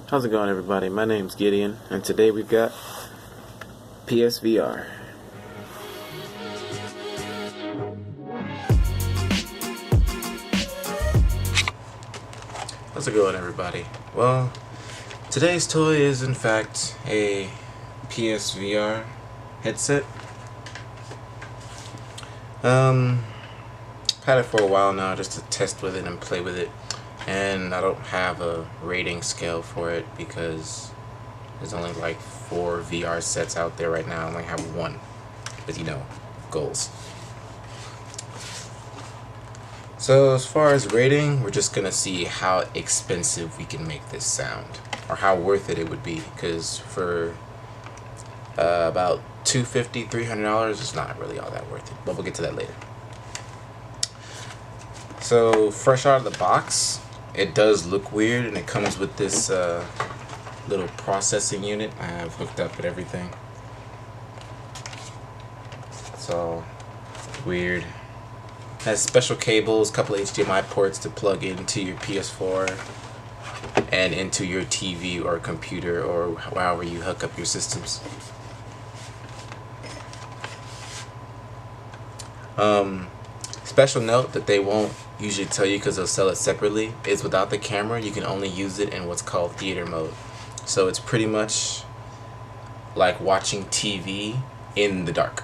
How's it going, everybody? My name's Gideon, and today we've got PSVR. How's it going, everybody? Well, today's toy is in fact a PSVR headset. Had it for a while now just to test with it and play with it. And I don't have a rating scale for it because there's only like 4 VR sets out there right now. I only have one, but goals. So as far as rating, we're just gonna see how expensive we can make this sound, or how worth it would be. Because for about $250, $300, it's not really all that worth it. But we'll get to that later. So fresh out of the box, it does look weird, and it comes with this little processing unit I have hooked up with everything. It's all weird. Has special cables, couple HDMI ports to plug into your PS4 and into your TV or computer or however you hook up your systems. Special note that they won't usually tell you because they'll sell it separately is without the camera you can only use it in what's called theater mode. So it's pretty much like watching TV in the dark.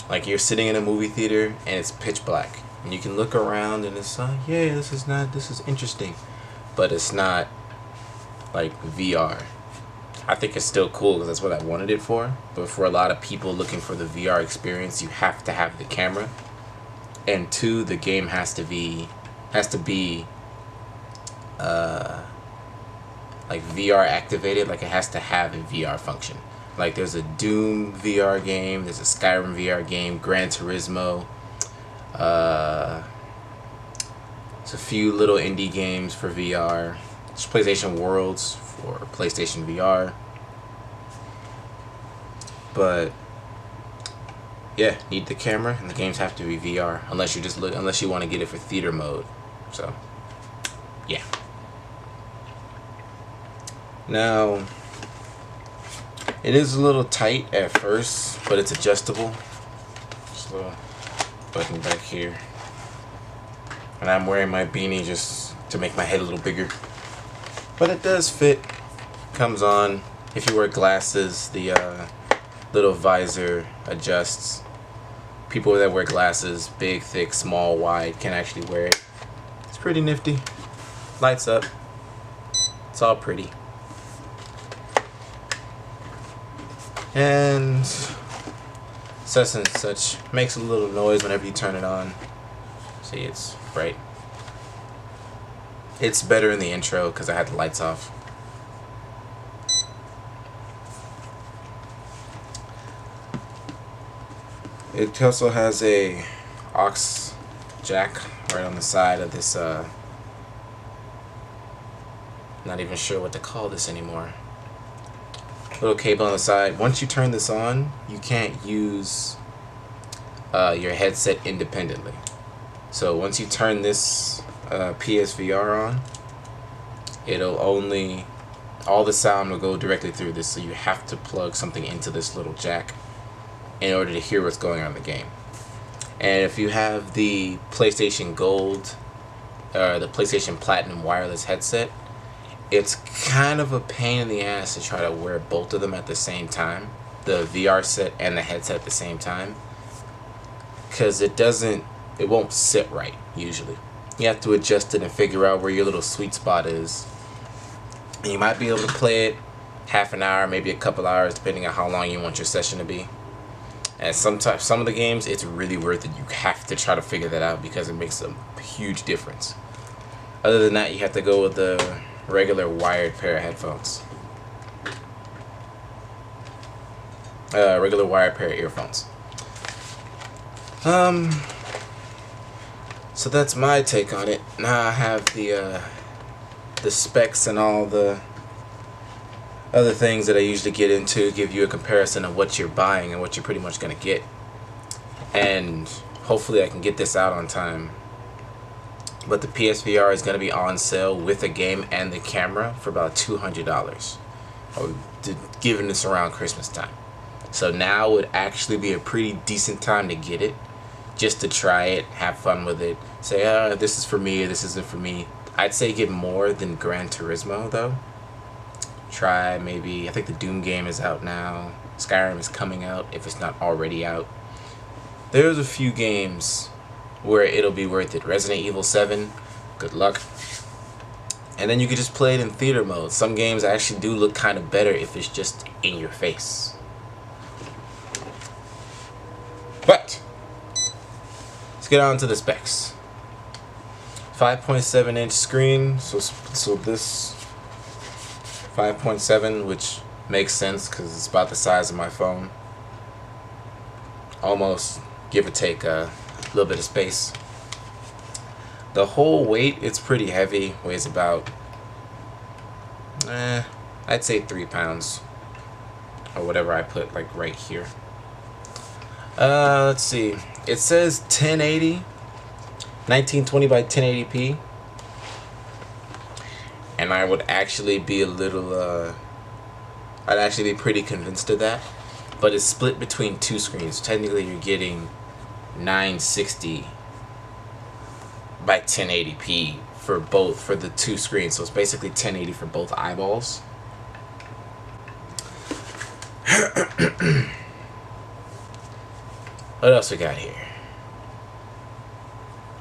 Like you're sitting in a movie theater and it's pitch black and you can look around and it's like, yeah, this is interesting, but it's not like VR. I think it's still cool because that's what I wanted it for, but for a lot of people looking for the VR experience, you have to have the camera. And 2, the game has to be like VR activated, like it has to have a VR function. Like there's a Doom VR game, there's a Skyrim VR game, Gran Turismo. There's a few little indie games for VR. There's PlayStation Worlds for PlayStation VR. But yeah, need the camera, and the games have to be VR unless you want to get it for theater mode. So, yeah. Now, it is a little tight at first, but it's adjustable. Just a little button back here, and I'm wearing my beanie just to make my head a little bigger. But it does fit. Comes on. If you wear glasses, the little visor adjusts. People that wear glasses, big, thick, small, wide, can actually wear it. It's pretty nifty. Lights up. It's all pretty. And such and such makes a little noise whenever you turn it on. See, it's bright. It's better in the intro because I had the lights off. It also has a aux jack right on the side of this, not even sure what to call this anymore. Little cable on the side. Once you turn this on, you can't use your headset independently. So once you turn this PSVR on, all the sound will go directly through this, so you have to plug something into this little jack in order to hear what's going on in the game. And if you have the PlayStation Gold or the PlayStation Platinum wireless headset, it's kind of a pain in the ass to try to wear both of them at the same time, the VR set and the headset at the same time, because it won't sit right usually. You have to adjust it and figure out where your little sweet spot is. And you might be able to play it half an hour, maybe a couple hours, depending on how long you want your session to be. And sometimes some of the games, it's really worth it. You have to try to figure that out because it makes a huge difference. Other than that, you have to go with the regular wired pair of headphones. Regular wired pair of earphones. So that's my take on it. Now I have the specs and all the other things that I usually get into, give you a comparison of what you're buying and what you're pretty much going to get. And hopefully I can get this out on time but the PSVR is going to be on sale with the game and the camera for about $200. Given this around Christmas time. So now would actually be a pretty decent time to get it, just to try it, have fun with it, say, this is for me, this isn't for me. I'd say get more than Gran Turismo though. Try maybe, I think the Doom game is out now. Skyrim is coming out if it's not already out. There's a few games where it'll be worth it. Resident Evil 7, good luck. And then you could just play it in theater mode. Some games actually do look kind of better if it's just in your face. But let's get on to the specs. 5.7 inch screen, so this 5.7, which makes sense because it's about the size of my phone. Almost, give or take, a little bit of space. The whole weight, it's pretty heavy, weighs about, I'd say 3 pounds, or whatever I put like right here. Let's see, it says 1080, 1920 by 1080p, and I would actually be a little, I'd actually be pretty convinced of that, but it's split between two screens. Technically you're getting 960 by 1080p for both, for the two screens, so it's basically 1080 for both eyeballs. What else we got here?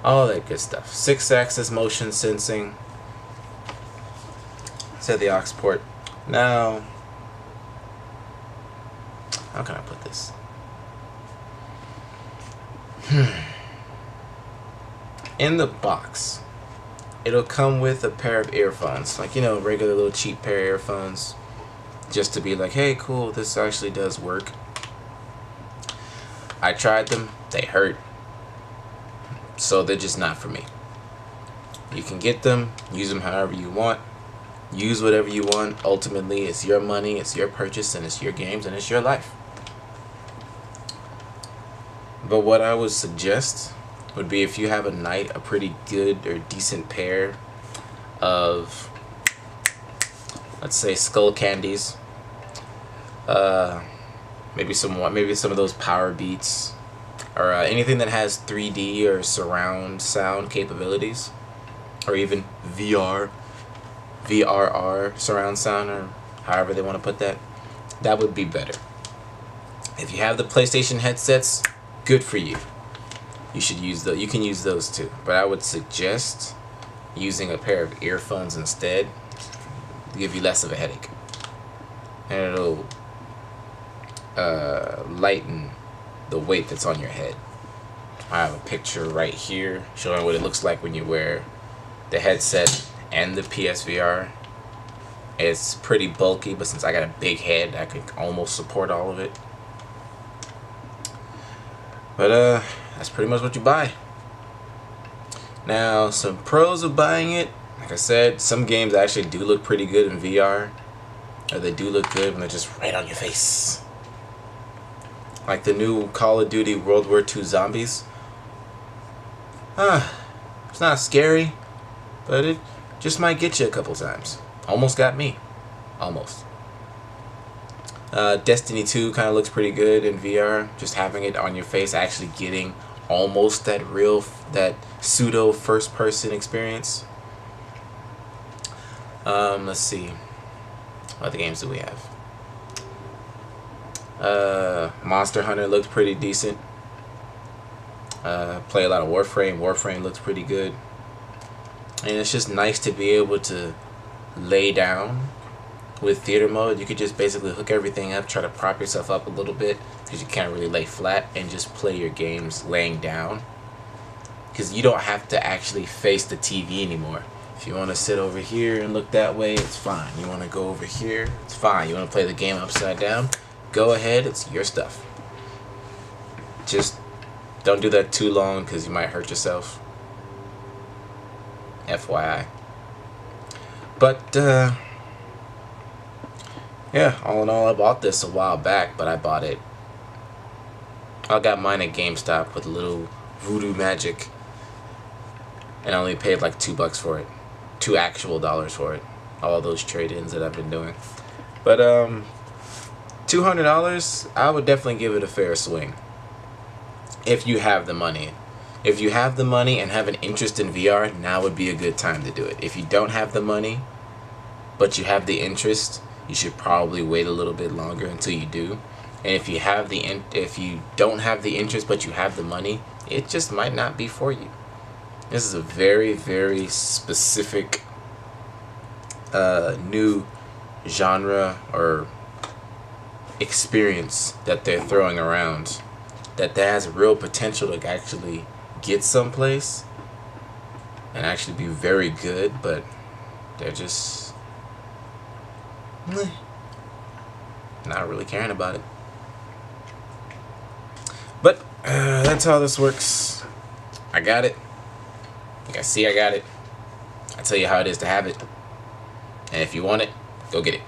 All that good stuff. 6-axis motion sensing. Said the aux port. Now, how can I put this? In the box, it'll come with a pair of earphones, like, you know, regular little cheap pair of earphones, just to be like, hey, cool, this actually does work. I tried them, they hurt, so they're just not for me. You can get them, use them however you want, use whatever you want. Ultimately, it's your money, it's your purchase, and it's your games, and it's your life. But what I would suggest would be, if you have a pretty good or decent pair of, let's say, skull candies, maybe some of those power beats, or anything that has 3D or surround sound capabilities, or even VRR surround sound, or however they want to put that, that would be better. If you have the PlayStation headsets, good for you. You should use you can use those too, but I would suggest using a pair of earphones instead to give you less of a headache, and it'll lighten the weight that's on your head. I have a picture right here showing what it looks like when you wear the headset and the PSVR. It's pretty bulky, but since I got a big head, I could almost support all of it. But that's pretty much what you buy. Now, some pros of buying it, like I said, some games actually do look pretty good in VR, or they do look good when they're just right on your face. Like the new Call of Duty World War II Zombies. It's not scary, but it just might get you a couple times. Almost got me. Almost. Destiny 2 kind of looks pretty good in VR. Just having it on your face, actually getting almost that pseudo first-person experience. Let's see. What other games do we have? Monster Hunter looks pretty decent. Play a lot of Warframe. Warframe looks pretty good. And it's just nice to be able to lay down with theater mode. You could just basically hook everything up, try to prop yourself up a little bit, because you can't really lay flat, and just play your games laying down, because you don't have to actually face the TV anymore. If you want to sit over here and look that way, it's fine. You want to go over here, it's fine. You want to play the game upside down, go ahead, it's your stuff. Just don't do that too long, because you might hurt yourself. FYI. But yeah, all in all, I bought this a while back, but I got mine at GameStop with a little voodoo magic. and I only paid like $2 for it, $2 actual dollars for it. All those trade-ins that I've been doing, but $200, I would definitely give it a fair swing. If you have the money. If you have the money and have an interest in VR, now would be a good time to do it. If you don't have the money, but you have the interest, you should probably wait a little bit longer until you do. And if you don't have the interest but you have the money, it just might not be for you. This is a very, very specific new genre or experience that they're throwing around that has real potential to actually get someplace and actually be very good, but they're just not really caring about it. But that's how this works. I got it. You guys see I got it. I tell you how it is to have it. And if you want it, go get it.